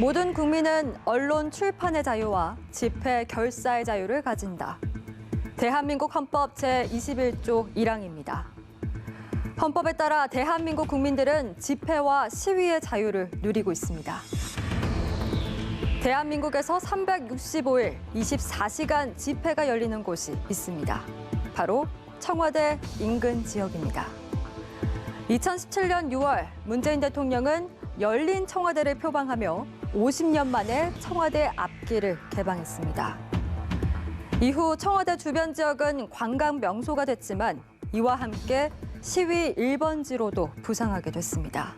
모든 국민은 언론 출판의 자유와 집회 결사의 자유를 가진다. 대한민국 헌법 제21조 1항입니다. 헌법에 따라 대한민국 국민들은 집회와 시위의 자유를 누리고 있습니다. 대한민국에서 365일 24시간 집회가 열리는 곳이 있습니다. 바로 청와대 인근 지역입니다. 2017년 6월 문재인 대통령은 열린 청와대를 표방하며 50년 만에 청와대 앞길을 개방했습니다. 이후 청와대 주변 지역은 관광 명소가 됐지만 이와 함께 시위 1번지로도 부상하게 됐습니다.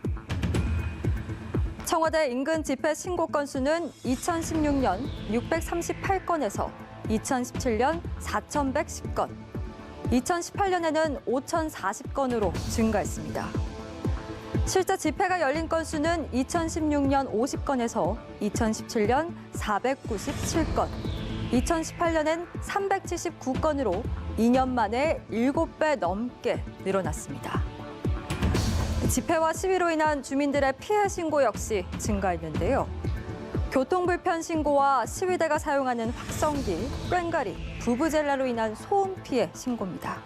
청와대 인근 집회 신고 건수는 2016년 638건에서 2017년 4,110건, 2018년에는 5,040건으로 증가했습니다. 실제 집회가 열린 건수는 2016년 50건에서 2017년 497건, 2018년엔 379건으로 2년 만에 7배 넘게 늘어났습니다. 집회와 시위로 인한 주민들의 피해 신고 역시 증가했는데요. 교통불편 신고와 시위대가 사용하는 확성기, 꽹가리, 부부젤라로 인한 소음 피해 신고입니다.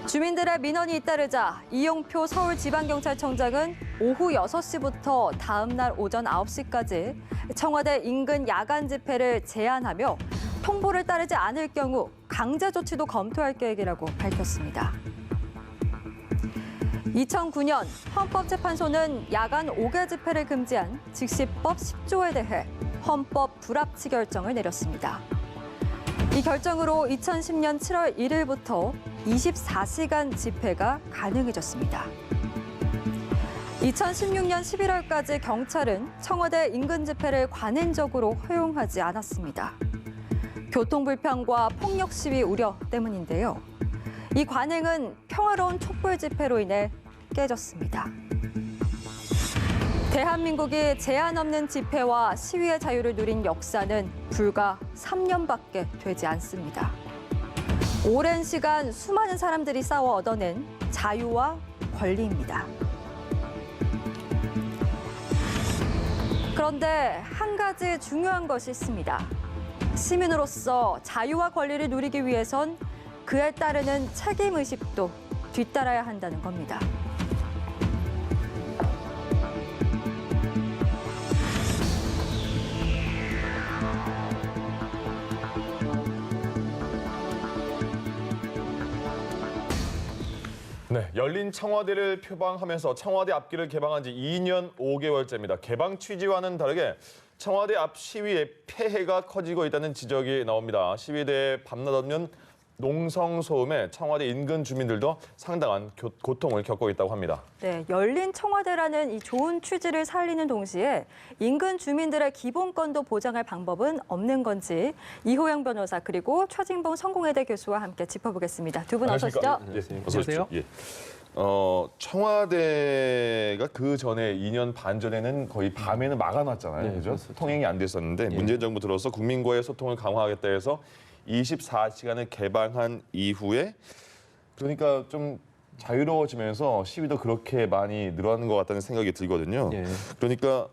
주민들의 민원이 잇따르자 이용표 서울지방경찰청장은 오후 6시부터 다음 날 오전 9시까지 청와대 인근 야간 집회를 제한하며 통보를 따르지 않을 경우 강제 조치도 검토할 계획이라고 밝혔습니다. 2009년 헌법재판소는 야간 5개 집회를 금지한 직시법 10조에 대해 헌법 불합치 결정을 내렸습니다. 이 결정으로 2010년 7월 1일부터 24시간 집회가 가능해졌습니다. 2016년 11월까지 경찰은 청와대 인근 집회를 관행적으로 허용하지 않았습니다. 교통불편과 폭력 시위 우려 때문인데요. 이 관행은 평화로운 촛불 집회로 인해 깨졌습니다. 대한민국이 제한 없는 집회와 시위의 자유를 누린 역사는 불과 3년밖에 되지 않습니다. 오랜 시간 수많은 사람들이 싸워 얻어낸 자유와 권리입니다. 그런데 한 가지 중요한 것이 있습니다. 시민으로서 자유와 권리를 누리기 위해선 그에 따르는 책임의식도 뒤따라야 한다는 겁니다. 네, 열린 청와대를 표방하면서 청와대 앞길을 개방한 지 2년 5개월째입니다. 개방 취지와는 다르게 청와대 앞 시위의 폐해가 커지고 있다는 지적이 나옵니다. 시위대에 밤낮 없는 농성 소음에 청와대 인근 주민들도 상당한 고통을 겪고 있다고 합니다. 네, 열린 청와대라는 이 좋은 취지를 살리는 동시에 인근 주민들의 기본권도 보장할 방법은 없는 건지 이호영 변호사 그리고 최진봉 성공회대 교수와 함께 짚어보겠습니다. 두 분 어서 오시죠. 예, 어서 오십시오. 예. 청와대가 그 전에 2년 반 전에는 거의 밤에는 막아놨잖아요. 네, 그죠? 그렇습니다. 통행이 안 됐었는데 문재인 정부 들어서 국민과의 소통을 강화하겠다 해서 24시간을 개방한 이후에 그러니까 좀 자유로워지면서 시위도 그렇게 많이 늘어나는 것 같다는 생각이 들거든요. 예. 그러니까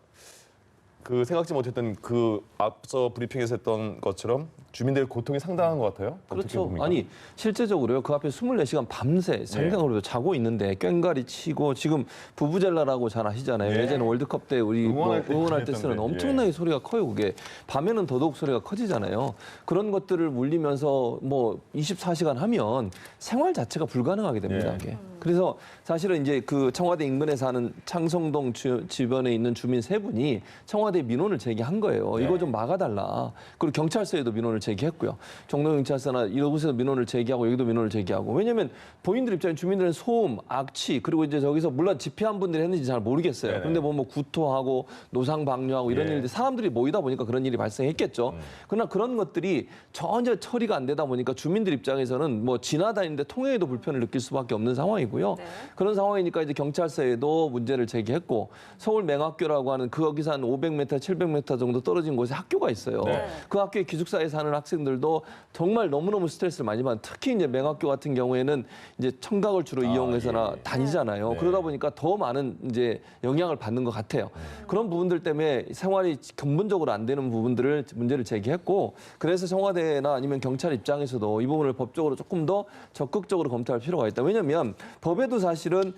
그 생각지 못했던 그 앞서 브리핑에서 했던 것처럼 주민들의 고통이 상당한 것 같아요. 어떻게 그렇죠. 봅니까? 아니 실제적으로요. 그 앞에 24시간 밤새 생강으로 자고 있는데 꽹가리 치고 지금 부부젤라라고 잘 아시잖아요. 네. 예전에 월드컵 때 우리 응원할 때 쓰는 엄청나게 소리가 커요. 그게 밤에는 더더욱 소리가 커지잖아요. 그런 것들을 물리면서 뭐 24시간 하면 생활 자체가 불가능하게 됩니다. 네. 그게. 그래서 사실은 이제 그 청와대 인근에 사는 창성동 주변에 있는 주민 3분이 청와대 민원을 제기한 거예요. 이거 좀 막아달라. 그리고 경찰서에도 민원을 제기했고요. 종로경찰서나 이런 곳에서 민원을 제기하고 여기도 민원을 제기하고. 왜냐하면 본인들 입장에 주민들은 소음, 악취 그리고 이제 저기서 물론 집회한 분들이 했는지 잘 모르겠어요. 네네. 그런데 뭐 구토하고 노상 방뇨하고 이런 일들 사람들이 모이다 보니까 그런 일이 발생했겠죠. 그러나 그런 것들이 전혀 처리가 안 되다 보니까 주민들 입장에서는 뭐 지나다니는데 통행에도 불편을 느낄 수밖에 없는 상황이고요. 되고요. 네. 그런 상황이니까 이제 경찰서에도 문제를 제기했고 서울 맹학교라고 하는 거기서 한 500m, 700m 정도 떨어진 곳에 학교가 있어요. 네. 그 학교에 기숙사에 사는 학생들도 정말 너무너무 스트레스를 많이 받는 특히 이제 맹학교 같은 경우에는 이제 청각을 주로 이용해서나 예. 다니잖아요. 네. 그러다 보니까 더 많은 이제 영향을 받는 것 같아요. 그런 부분들 때문에 생활이 근본적으로 안 되는 부분들을 문제를 제기했고 그래서 청와대나 아니면 경찰 입장에서도 이 부분을 법적으로 조금 더 적극적으로 검토할 필요가 있다. 왜냐하면 법에도 사실은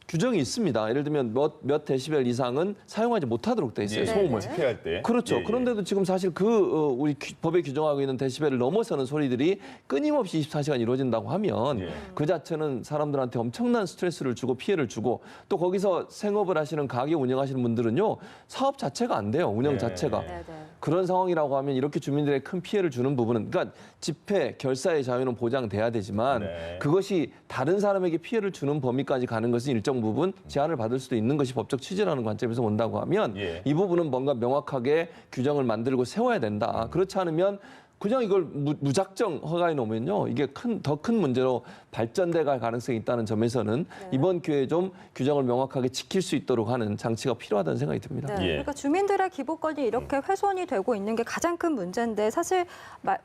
규정이 있습니다. 예를 들면 몇 데시벨 이상은 사용하지 못하도록 돼 있어요. 예. 소음을. 집회할 때. 그렇죠. 예, 예. 그런데도 지금 사실 우리 법에 규정하고 있는 데시벨을 넘어서는 소리들이 끊임없이 24시간 이루어진다고 하면 예. 그 자체는 사람들한테 엄청난 스트레스를 주고 피해를 주고 또 거기서 생업을 하시는 가게 운영하시는 분들은요. 사업 자체가 안 돼요. 운영 예. 자체가. 네, 네. 그런 상황이라고 하면 이렇게 주민들의 큰 피해를 주는 부분은 그러니까 집회, 결사의 자유는 보장돼야 되지만 네. 그것이 다른 사람에게 피해를 주는 범위까지 가는 것은 일정 부분 제한을 받을 수도 있는 것이 법적 취지라는 관점에서 본다고 하면 예. 이 부분은 뭔가 명확하게 규정을 만들고 세워야 된다. 그렇지 않으면 그냥 이걸 무작정 허가해 놓으면요. 이게 더 큰 문제로 발전돼 갈 가능성이 있다는 점에서는 이번 기회에 좀 규정을 명확하게 지킬 수 있도록 하는 장치가 필요하다는 생각이 듭니다. 네, 예. 그러니까 주민들의 기본권이 이렇게 훼손이 되고 있는 게 가장 큰 문제인데 사실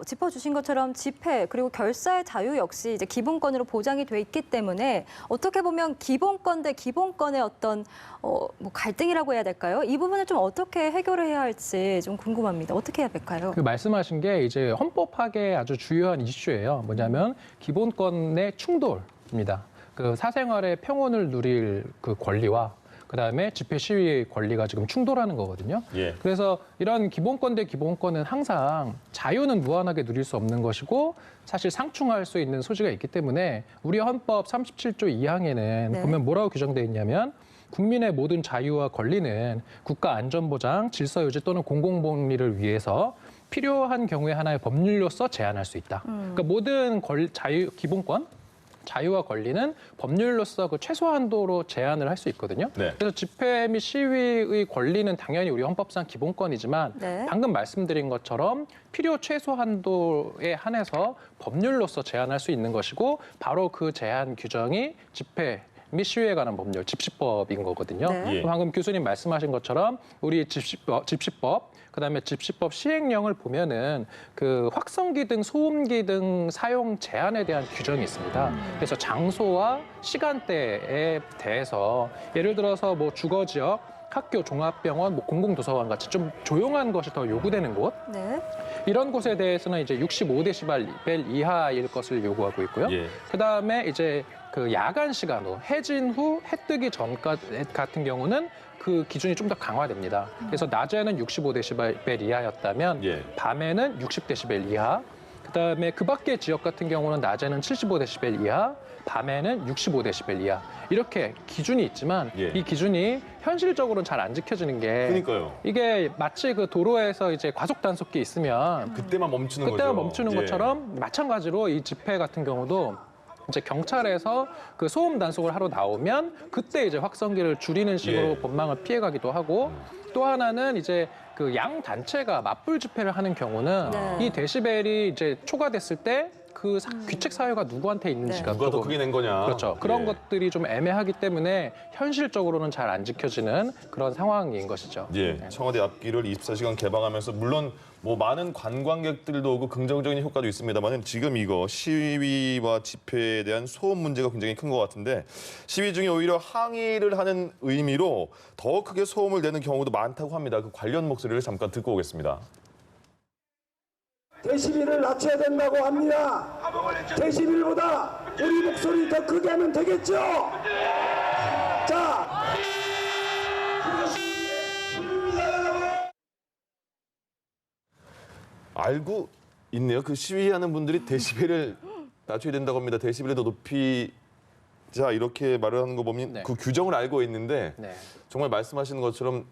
짚어주신 것처럼 집회 그리고 결사의 자유 역시 이제 기본권으로 보장이 돼 있기 때문에 어떻게 보면 기본권 대 기본권의 어떤 뭐 갈등이라고 해야 될까요? 이 부분을 좀 어떻게 해결을 해야 할지 좀 궁금합니다. 어떻게 해야 될까요? 그 말씀하신 게 이제 헌법학의 아주 주요한 이슈예요. 뭐냐면 기본권의 충돌입니다. 그 사생활의 평온을 누릴 그 권리와 그다음에 집회 시위의 권리가 지금 충돌하는 거거든요. 예. 그래서 이런 기본권 대 기본권은 항상 자유는 무한하게 누릴 수 없는 것이고 사실 상충할 수 있는 소지가 있기 때문에 우리 헌법 37조 2항에는 네. 보면 뭐라고 규정되어 있냐면 국민의 모든 자유와 권리는 국가 안전보장, 질서 유지 또는 공공복리를 위해서 필요한 경우에 하나의 법률로서 제한할 수 있다. 그러니까 모든 기본권, 자유와 권리는 법률로서 그 최소한도로 제한을 할 수 있거든요. 네. 그래서 집회 및 시위의 권리는 당연히 우리 헌법상 기본권이지만 네. 방금 말씀드린 것처럼 필요 최소한도에 한해서 법률로서 제한할 수 있는 것이고 바로 그 제한 규정이 집회 및 시위에 관한 법률, 집시법인 거거든요. 네. 예. 방금 교수님 말씀하신 것처럼 우리 집시법, 그다음에 집시법 시행령을 보면은 그 확성기 등 소음기 등 사용 제한에 대한 규정이 있습니다. 그래서 장소와 시간대에 대해서 예를 들어서 뭐 주거 지역, 학교, 종합병원, 뭐 공공도서관 같이 좀 조용한 것이 더 요구되는 곳 네. 이런 곳에 대해서는 이제 65데시벨 이하일 것을 요구하고 있고요. 예. 그다음에 이제 그 야간 시간으로 해진 후 해 뜨기 전까지 같은 경우는 그 기준이 좀 더 강화됩니다. 그래서 낮에는 65데시벨 이하였다면 예. 밤에는 60데시벨 이하. 그다음에 그 밖의 지역 같은 경우는 낮에는 75데시벨 이하, 밤에는 65데시벨 이하. 이렇게 기준이 있지만 예. 이 기준이 현실적으로는 잘 안 지켜지는 게 그러니까요. 이게 마치 그 도로에서 이제 과속 단속기 있으면 그때만 멈추는 거죠. 그때만 멈추는 예. 것처럼 마찬가지로 이 집회 같은 경우도 이제 경찰에서 그 소음 단속을 하러 나오면 그때 이제 확성기를 줄이는 식으로 예. 법망을 피해가기도 하고 또 하나는 이제 그 양 단체가 맞불 집회를 하는 경우는 네. 이 데시벨이 이제 초과됐을 때 그 귀책 사유가 누구한테 있는지가 누가 더 조금 크게 낸 거냐. 그렇죠. 그런 예. 것들이 좀 애매하기 때문에 현실적으로는 잘 안 지켜지는 그런 상황인 것이죠. 예, 청와대 앞길을 24시간 개방하면서 물론 뭐 많은 관광객들도 오고 긍정적인 효과도 있습니다만 지금 이거 시위와 집회에 대한 소음 문제가 굉장히 큰 것 같은데 시위 중에 오히려 항의를 하는 의미로 더 크게 소음을 내는 경우도 많다고 합니다. 그 관련 목소리를 잠깐 듣고 오겠습니다. 데시벨을 낮춰야 된다고 합니다. 데시벨보다 우리 목소리 더 크게 하면 되겠죠? 자, 알고 있네요. 그 시위하는 분들이 데시벨을 낮춰야 된다고 합니다. 데시벨을 더 높이자 이렇게 말을 하는 거 보면 네. 그 규정을 알고 있는데 네. 정말 말씀하시는 것처럼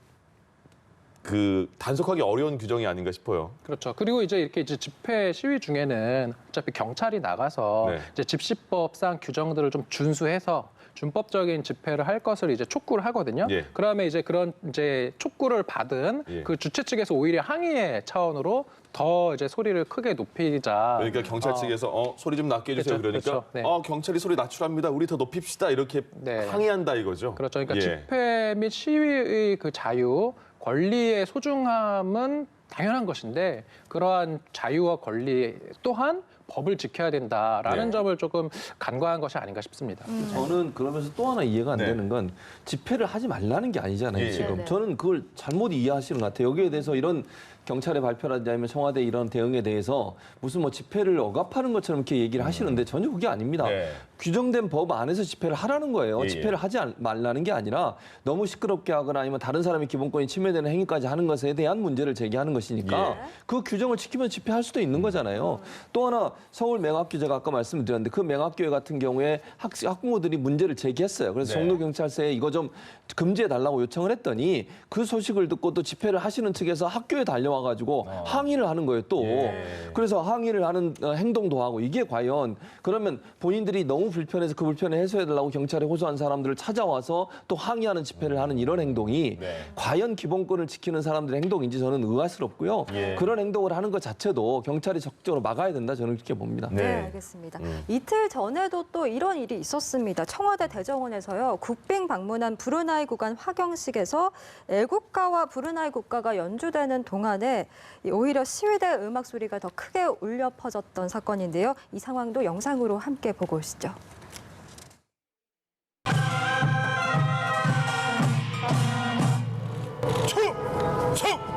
그 단속하기 어려운 규정이 아닌가 싶어요. 그렇죠. 그리고 이제 이렇게 이제 집회 시위 중에는 어차피 경찰이 나가서 네. 이제 집시법상 규정들을 좀 준수해서 준법적인 집회를 할 것을 이제 촉구를 하거든요. 예. 그러면 이제 그런 이제 촉구를 받은 예. 그 주최 측에서 오히려 항의의 차원으로 더 이제 소리를 크게 높이자. 그러니까 경찰 측에서 소리 좀 낮게 해주세요. 그렇죠, 그러니까 그렇죠. 네. 경찰이 소리 낮추랍니다. 우리 더 높입시다. 이렇게 네. 항의한다 이거죠. 그렇죠. 그러니까 예. 집회 및 시위의 그 자유, 권리의 소중함은 당연한 것인데 그러한 자유와 권리 또한 법을 지켜야 된다라는 네. 점을 조금 간과한 것이 아닌가 싶습니다. 저는 그러면서 또 하나 이해가 안 네. 되는 건 집회를 하지 말라는 게 아니잖아요, 예. 지금. 네네. 저는 그걸 잘못 이해하시는 것 같아요. 여기에 대해서 이런 경찰의 발표라든지 아니면 청와대 이런 대응에 대해서 무슨 뭐 집회를 억압하는 것처럼 이렇게 얘기를 하시는데 전혀 그게 아닙니다. 네. 규정된 법 안에서 집회를 하라는 거예요. 예. 집회를 하지 말라는 게 아니라 너무 시끄럽게 하거나 아니면 다른 사람의 기본권이 침해되는 행위까지 하는 것에 대한 문제를 제기하는 것이니까 예. 그 규정을 지키면 집회할 수도 있는 거잖아요. 또 하나 서울 맹학교 제가 아까 말씀드렸는데 그 맹학교 같은 경우에 학부모들이 문제를 제기했어요. 그래서 네. 종로경찰서에 이거 좀 금지해달라고 요청을 했더니 그 소식을 듣고 또 집회를 하시는 측에서 학교에 달려와가지고 항의를 하는 거예요 또. 예. 그래서 항의를 하는 행동도 하고 이게 과연 그러면 본인들이 너무 불편해서 그 불편을 해소해달라고 경찰에 호소한 사람들을 찾아와서 또 항의하는 집회를 하는 이런 행동이 네. 과연 기본권을 지키는 사람들의 행동인지 저는 의아스럽고요. 예. 그런 행동을 하는 것 자체도 경찰이 적극적으로 막아야 된다 저는 그렇게 봅니다. 네, 네. 알겠습니다. 이틀 전에도 또 이런 일이 있었습니다. 청와대 대정원에서요, 국빈 방문한 브루나이 국왕 화경식에서 애국가와 브루나이 국가가 연주되는 동안에 오히려 시위대 음악 소리가 더 크게 울려 퍼졌던 사건인데요. 이 상황도 영상으로 함께 보고 오시죠.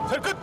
발끝!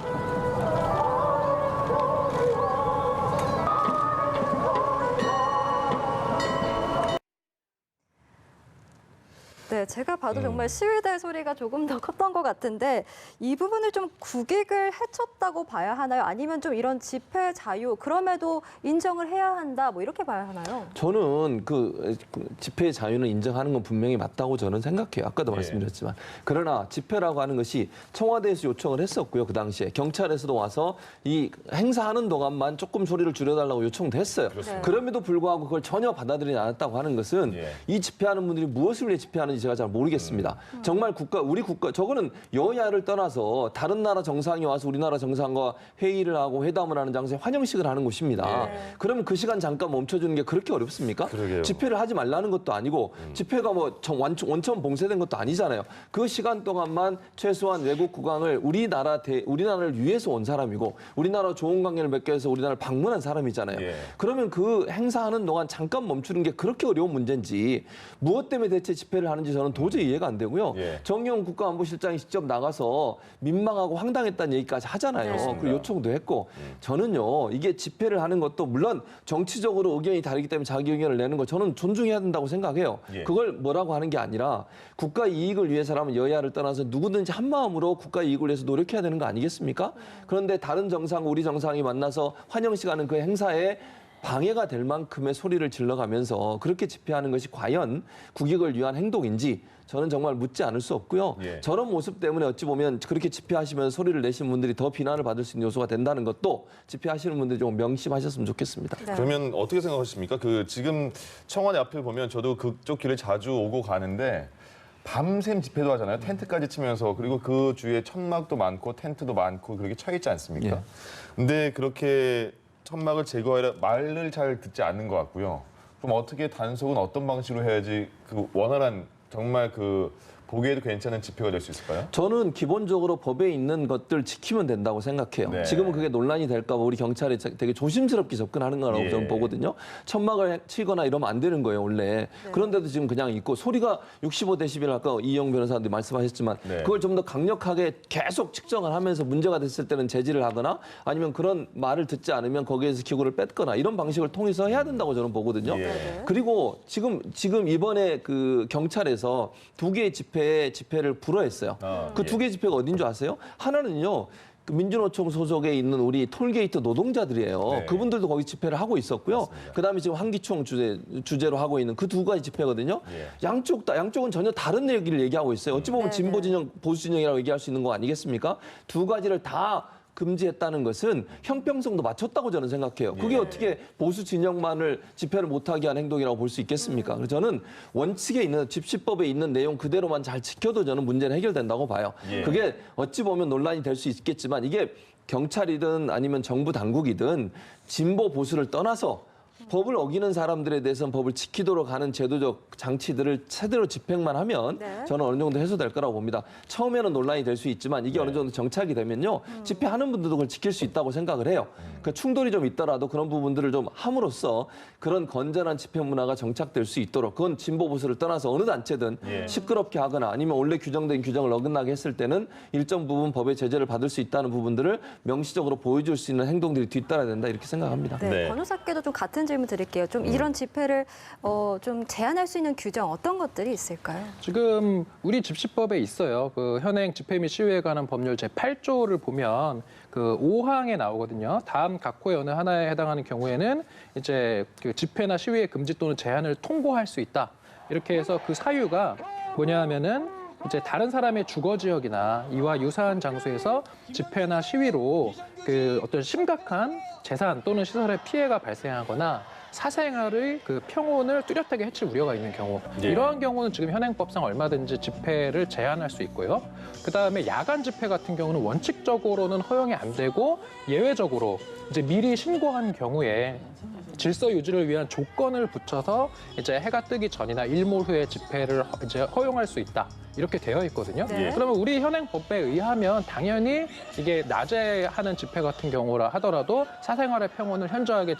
네, 제가 봐도 정말 시위대 소리가 조금 더 컸던 것 같은데 이 부분을 좀 국익을 해쳤다고 봐야 하나요? 아니면 좀 이런 집회 자유 그럼에도 인정을 해야 한다 뭐 이렇게 봐야 하나요? 저는 그 집회의 자유는 인정하는 건 분명히 맞다고 저는 생각해요. 아까도 말씀드렸지만. 그러나 집회라고 하는 것이 청와대에서 요청을 했었고요. 그 당시에. 경찰에서도 와서 이 행사하는 동안만 조금 소리를 줄여달라고 요청도 했어요. 그렇습니다. 그럼에도 불구하고 그걸 전혀 받아들이지 않았다고 하는 것은 예. 이 집회하는 분들이 무엇을 위해 집회하는지 제가 잘 모르겠습니다. 정말 우리 국가, 저거는 여야를 떠나서 다른 나라 정상이 와서 우리나라 정상과 회의를 하고 회담을 하는 장소에 환영식을 하는 곳입니다. 그러면 그 시간 잠깐 멈춰주는 게 그렇게 어렵습니까? 그러게요. 집회를 하지 말라는 것도 아니고 집회가 뭐 원천 봉쇄된 것도 아니잖아요. 그 시간 동안만 최소한 외국 국왕을 우리나라를 위해서 온 사람이고 우리나라 좋은 관계를 맺기 위해서 우리나라를 방문한 사람이잖아요. 예. 그러면 그 행사하는 동안 잠깐 멈추는 게 그렇게 어려운 문제인지 무엇 때문에 대체 집회를 하는지 저는 도저히 이해가 안 되고요. 예. 정의용 국가안보실장이 직접 나가서 민망하고 황당했다는 얘기까지 하잖아요. 네. 그리고 요청도 했고 저는요 이게 집회를 하는 것도 물론 정치적으로 의견이 다르기 때문에 자기 의견을 내는 거 저는 존중해야 된다고 생각해요. 예. 그걸 뭐라고 하는 게 아니라 국가 이익을 위해서라면 여야를 떠나서 누구든지 한 마음으로 국가 이익을 위해서 노력해야 되는 거 아니겠습니까? 그런데 다른 정상, 우리 정상이 만나서 환영식 하는 그 행사에 방해가 될 만큼의 소리를 질러가면서 그렇게 집회하는 것이 과연 국익을 위한 행동인지 저는 정말 묻지 않을 수 없고요. 예. 저런 모습 때문에 어찌 보면 그렇게 집회하시면 소리를 내신 분들이 더 비난을 받을 수 있는 요소가 된다는 것도 집회하시는 분들이 좀 명심하셨으면 좋겠습니다. 네. 그러면 어떻게 생각하십니까? 지금 청와대 앞을 보면 저도 그쪽 길을 자주 오고 가는데 밤샘 집회도 하잖아요. 텐트까지 치면서 그리고 그 주위에 천막도 많고 텐트도 많고 그렇게 쳐 있지 않습니까? 예. 근데 그렇게 천막을 제거하려 말을 잘 듣지 않는 것 같고요. 그럼 어떻게 단속은 어떤 방식으로 해야지 그 원활한 정말 보기에도 괜찮은 집회가 될 수 있을까요? 저는 기본적으로 법에 있는 것들 지키면 된다고 생각해요. 네. 지금은 그게 논란이 될까 봐 우리 경찰이 되게 조심스럽게 접근하는 거라고 예. 저는 보거든요. 천막을 치거나 이러면 안 되는 거예요, 원래. 그런데도 지금 그냥 있고 소리가 65데시벨 아까 이영 변호사님도 말씀하셨지만 네. 그걸 좀 더 강력하게 계속 측정을 하면서 문제가 됐을 때는 제지를 하거나 아니면 그런 말을 듣지 않으면 거기에서 기구를 뺐거나 이런 방식을 통해서 해야 된다고 저는 보거든요. 예. 그리고 지금 이번에 그 경찰에서 두 개의 집회를 불허했어요. 그 두 개 집회가 어딘 줄 아세요? 하나는요. 그 민주노총 소속에 있는 우리 톨게이트 노동자들이에요. 네. 그분들도 거기 집회를 하고 있었고요. 그다음에 지금 한기총 주제로 하고 있는 그 두 가지 집회거든요. 예. 양쪽은 전혀 다른 얘기를 얘기하고 있어요. 어찌 보면 네, 진보 진영, 보수 진영이라고 얘기할 수 있는 거 아니겠습니까? 두 가지를 다 금지했다는 것은 형평성도 맞췄다고 저는 생각해요. 그게 어떻게 보수 진영만을 집회를 못하게 한 행동이라고 볼 수 있겠습니까? 그래서 저는 원칙에 있는 집시법에 있는 내용 그대로만 잘 지켜도 저는 문제는 해결된다고 봐요. 그게 어찌 보면 논란이 될 수 있겠지만 이게 경찰이든 아니면 정부 당국이든 진보 보수를 떠나서 법을 어기는 사람들에 대해서는 법을 지키도록 하는 제도적 장치들을 제대로 집행만 하면 네. 저는 어느 정도 해소될 거라고 봅니다. 처음에는 논란이 될 수 있지만 이게 어느 정도 정착이 되면요. 집회하는 분들도 그걸 지킬 수 있다고 생각을 해요. 그 충돌이 좀 있더라도 그런 부분들을 좀 함으로써 그런 건전한 집회 문화가 정착될 수 있도록 그건 진보 보수를 떠나서 어느 단체든 시끄럽게 하거나 아니면 원래 규정된 규정을 어긋나게 했을 때는 일정 부분 법의 제재를 받을 수 있다는 부분들을 명시적으로 보여줄 수 있는 행동들이 뒤따라야 된다 이렇게 생각합니다. 네, 네. 변호사께도 좀 같은 질문 드릴게요. 좀 이런 집회를 좀 제한할 수 있는 규정 어떤 것들이 있을까요? 지금 우리 집시법에 있어요. 그 현행 집회 및 시위에 관한 법률 제8조를 보면 그 5항에 나오거든요. 다음 각호의 어느 하나에 해당하는 경우에는 이제 그 집회나 시위의 금지 또는 제한을 통보할 수 있다. 이렇게 해서 그 사유가 뭐냐 하면은 이제 다른 사람의 주거 지역이나 이와 유사한 장소에서 집회나 시위로 그 어떤 심각한 재산 또는 시설의 피해가 발생하거나 사생활의 그 평온을 뚜렷하게 해칠 우려가 있는 경우 이러한 경우는 지금 현행법상 얼마든지 집회를 제한할 수 있고요. 그다음에 야간 집회 같은 경우는 원칙적으로는 허용이 안 되고 예외적으로 이제 미리 신고한 경우에 질서 유지를 위한 조건을 붙여서 이제 해가 뜨기 전이나 일몰 후에 집회를 이제 허용할 수 있다. 이렇게 되어 있거든요. 네. 그러면 우리 현행법에 의하면 당연히 이게 낮에 하는 집회 같은 경우라 하더라도 사생활의 평온을 현저하게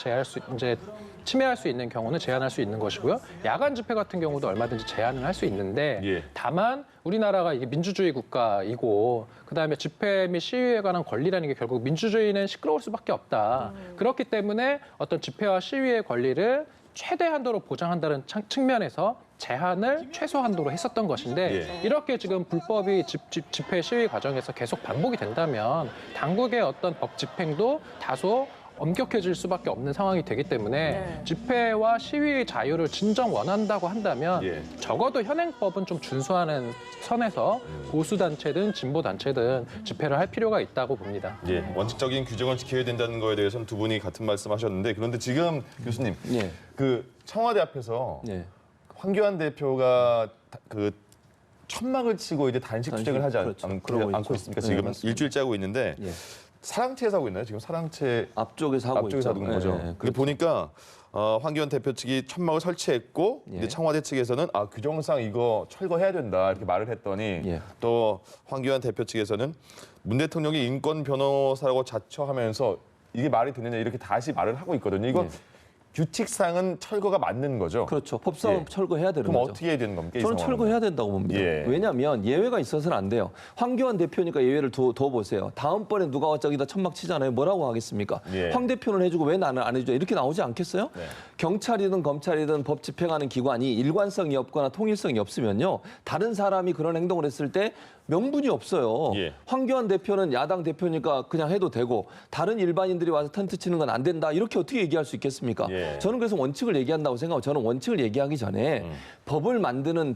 침해할 수 있는 경우는 제한할 수 있는 것이고요. 야간 집회 같은 경우도 얼마든지 제한을 할 수 있는데 다만 우리나라가 이게 민주주의 국가이고 그다음에 집회 및 시위에 관한 권리라는 게 결국 민주주의는 시끄러울 수밖에 없다. 그렇기 때문에 어떤 집회와 시위의 권리를 최대한도로 보장한다는 측면에서 제한을 최소한도로 했었던 것인데 이렇게 지금 불법이 집회 시위 과정에서 계속 반복이 된다면 당국의 어떤 법 집행도 다소 엄격해질 수밖에 없는 상황이 되기 때문에 집회와 시위의 자유를 진정 원한다고 한다면 적어도 현행법은 좀 준수하는 선에서 보수단체든 진보단체든 집회를 할 필요가 있다고 봅니다. 원칙적인 규정을 지켜야 된다는 거에 대해서는 두 분이 같은 말씀하셨는데 그런데 지금 교수님 그 청와대 앞에서 황교안 대표가 그 천막을 치고 이제 단식 투쟁을 하지 않고 있습니까? 지금 일주일째 하고 있는데 사랑채에서 하고 있나요? 지금 사랑채 앞쪽에서 하고 앞쪽에서 하는 거죠. 그게 보니까 황교안 대표 측이 천막을 설치했고 이제 청와대 측에서는 규정상 이거 철거해야 된다 이렇게 말을 했더니 또 황교안 대표 측에서는 문 대통령이 인권 변호사라고 자처하면서 이게 말이 되느냐 이렇게 다시 말을 하고 있거든요. 이건 규칙상은 철거가 맞는 거죠. 그렇죠. 법상 철거해야 되는 그럼 거죠. 어떻게 해야 되는 겁니까? 저는 철거해야 된다고 봅니다. 왜냐하면 예외가 있어서는 안 돼요. 황교안 대표니까 예외를 둬보세요. 다음번에 누가 저기다 천막 치잖아요. 뭐라고 하겠습니까? 황 대표는 해주고 왜 나는 안 해줘? 이렇게 나오지 않겠어요? 경찰이든 검찰이든 법 집행하는 기관이 일관성이 없거나 통일성이 없으면요. 다른 사람이 그런 행동을 했을 때 명분이 없어요. 황교안 대표는 야당 대표니까 그냥 해도 되고 다른 일반인들이 와서 텐트 치는 건 안 된다. 이렇게 어떻게 얘기할 수 있겠습니까? 저는 그래서 원칙을 얘기한다고 생각하고 저는 원칙을 얘기하기 전에 법을 만드는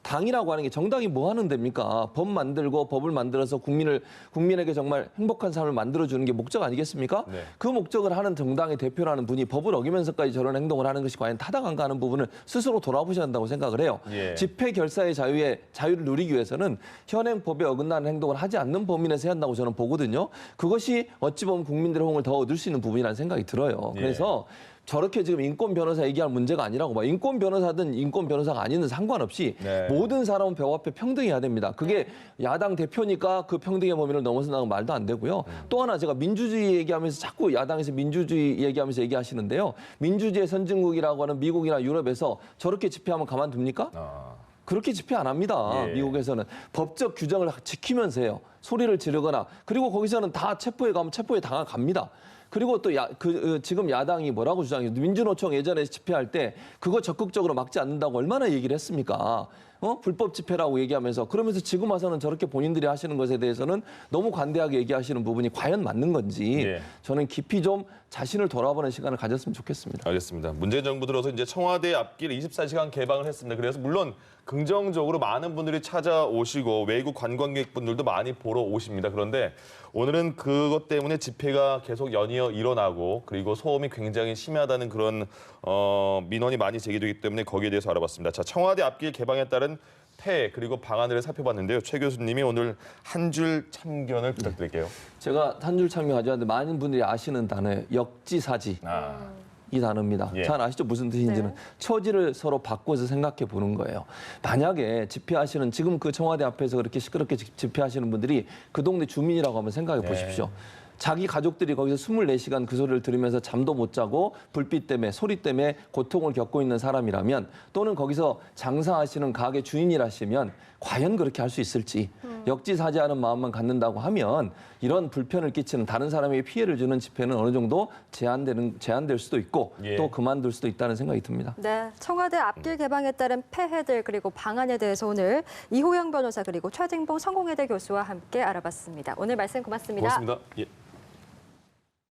당이라고 하는 게 정당이 뭐 하는 데입니까? 법 만들고 법을 만들어서 국민에게 정말 행복한 삶을 만들어주는 게 목적 아니겠습니까? 그 목적을 하는 정당의 대표라는 분이 법을 어기면서까지 저런 행동을 하는 것이 과연 타당한가 하는 부분을 스스로 돌아보셔야 한다고 생각을 해요. 집회 결사의 자유를 누리기 위해서는 현행 법에 어긋나는 행동을 하지 않는 범위내서 해야 한다고 저는 보거든요. 그것이 어찌 보면 국민들의 호응을 더 얻을 수 있는 부분이라는 생각이 들어요. 그래서 저렇게 지금 인권 변호사 얘기할 문제가 아니라고 봐요. 인권 변호사든 인권 변호사가 아니든 상관없이 모든 사람은 법 앞에 평등해야 됩니다. 그게 야당 대표니까 그 평등의 범위를 넘어선다는 말도 안 되고요. 또 하나 제가 민주주의 얘기하면서 자꾸 야당에서 민주주의 얘기하면서 얘기하시는데요. 민주주의 선진국이라고 하는 미국이나 유럽에서 저렇게 집회하면 가만둡니까? 그렇게 집회 안 합니다. 미국에서는 법적 규정을 지키면서 해요. 소리를 지르거나 그리고 거기서는 다 체포에 가면 체포에 당합니다. 그리고 또 지금 야당이 뭐라고 주장해요? 민주노총 예전에 집회할 때 그거 적극적으로 막지 않는다고 얼마나 얘기를 했습니까? 불법 집회라고 얘기하면서 그러면서 지금 와서는 저렇게 본인들이 하시는 것에 대해서는 너무 관대하게 얘기하시는 부분이 과연 맞는 건지 예. 저는 깊이 좀 자신을 돌아보는 시간을 가졌으면 좋겠습니다. 알겠습니다. 문재인 정부 들어서 이제 청와대 앞길 24시간 개방을 했습니다. 그래서 물론 긍정적으로 많은 분들이 찾아오시고 외국 관광객분들도 많이 보러 오십니다. 그런데 오늘은 그것 때문에 집회가 계속 연이어 일어나고 그리고 소음이 굉장히 심하다는 그런 민원이 많이 제기되기 때문에 거기에 대해서 알아봤습니다. 자, 청와대 앞길 개방에 따른 폐해 그리고 방안을 살펴봤는데요. 최 교수님이 오늘 한 줄 참견을 부탁드릴게요. 제가 한 줄 참여 가져왔는데 많은 분들이 아시는 단어예요. 역지사지. 이 단어입니다. 예. 잘 아시죠? 무슨 뜻인지는. 네. 처지를 서로 바꿔서 생각해 보는 거예요. 만약에 집회하시는 지금 그 청와대 앞에서 그렇게 시끄럽게 집회하시는 분들이 그 동네 주민이라고 한번 생각해 보십시오. 자기 가족들이 거기서 24시간 그 소리를 들으면서 잠도 못 자고 불빛 때문에 소리 때문에 고통을 겪고 있는 사람이라면 또는 거기서 장사하시는 가게 주인이라시면 과연 그렇게 할 수 있을지 역지사지하는 마음만 갖는다고 하면 이런 불편을 끼치는 다른 사람에게 피해를 주는 집회는 어느 정도 제한될 수도 있고 예. 또 그만둘 수도 있다는 생각이 듭니다. 네, 청와대 앞길 개방에 따른 폐해들 그리고 방안에 대해서 오늘 이호영 변호사 그리고 최진봉 성공회대 교수와 함께 알아봤습니다. 오늘 말씀 고맙습니다. 고맙습니다. 예.